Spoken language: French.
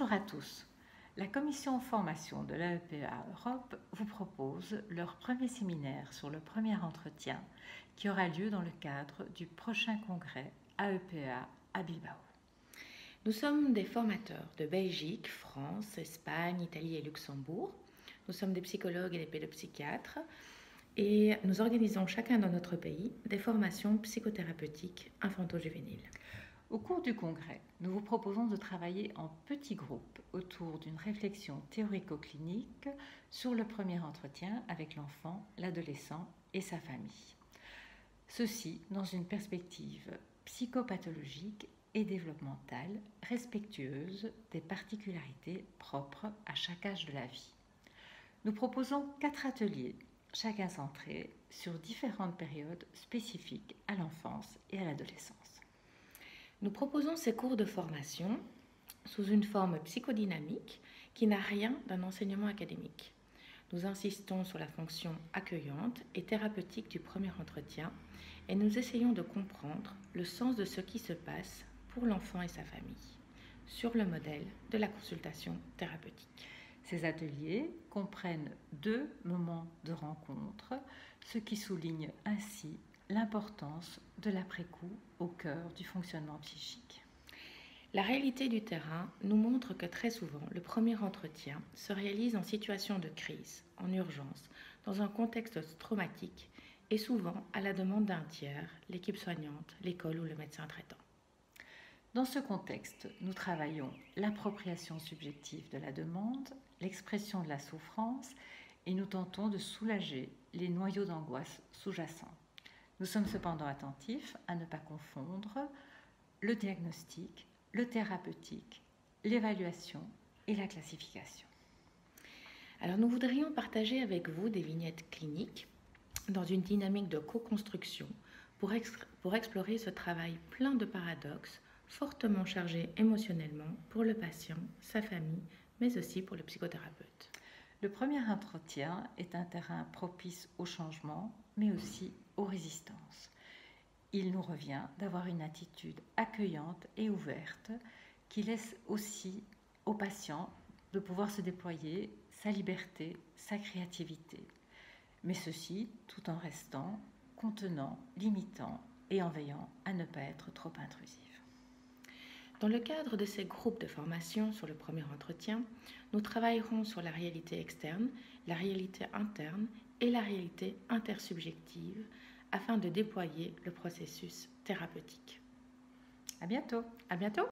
Bonjour à tous. La commission formation de l'AEPA Europe vous propose leur premier séminaire sur le premier entretien qui aura lieu dans le cadre du prochain congrès AEPA à Bilbao. Nous sommes des formateurs de Belgique, France, Espagne, Italie et Luxembourg. Nous sommes des psychologues et des pédopsychiatres et nous organisons chacun dans notre pays des formations psychothérapeutiques infanto-juvéniles. Au cours du congrès, nous vous proposons de travailler en petits groupes autour d'une réflexion théorico-clinique sur le premier entretien avec l'enfant, l'adolescent et sa famille. Ceci dans une perspective psychopathologique et développementale respectueuse des particularités propres à chaque âge de la vie. Nous proposons 4 ateliers, chacun centré sur différentes périodes spécifiques à l'enfance et à l'adolescence. Nous proposons ces cours de formation sous une forme psychodynamique qui n'a rien d'un enseignement académique. Nous insistons sur la fonction accueillante et thérapeutique du premier entretien et nous essayons de comprendre le sens de ce qui se passe pour l'enfant et sa famille, sur le modèle de la consultation thérapeutique. Ces ateliers comprennent 2 moments de rencontre, ce qui souligne ainsi l'importance de l'après-coup au cœur du fonctionnement psychique. La réalité du terrain nous montre que très souvent, le premier entretien se réalise en situation de crise, en urgence, dans un contexte traumatique et souvent à la demande d'un tiers, l'équipe soignante, l'école ou le médecin traitant. Dans ce contexte, nous travaillons l'appropriation subjective de la demande, l'expression de la souffrance et nous tentons de soulager les noyaux d'angoisse sous-jacents. Nous sommes cependant attentifs à ne pas confondre le diagnostic, le thérapeutique, l'évaluation et la classification. Alors nous voudrions partager avec vous des vignettes cliniques dans une dynamique de co-construction pour explorer ce travail plein de paradoxes, fortement chargé émotionnellement pour le patient, sa famille, mais aussi pour le psychothérapeute. Le premier entretien est un terrain propice au changement, mais aussi aux résistances. Il nous revient d'avoir une attitude accueillante et ouverte qui laisse aussi au patient de pouvoir se déployer sa liberté, sa créativité, mais ceci tout en restant contenant, limitant et en veillant à ne pas être trop intrusif. Dans le cadre de ces groupes de formation sur le premier entretien, nous travaillerons sur la réalité externe, la réalité interne et la réalité intersubjective afin de déployer le processus thérapeutique. À bientôt! À bientôt!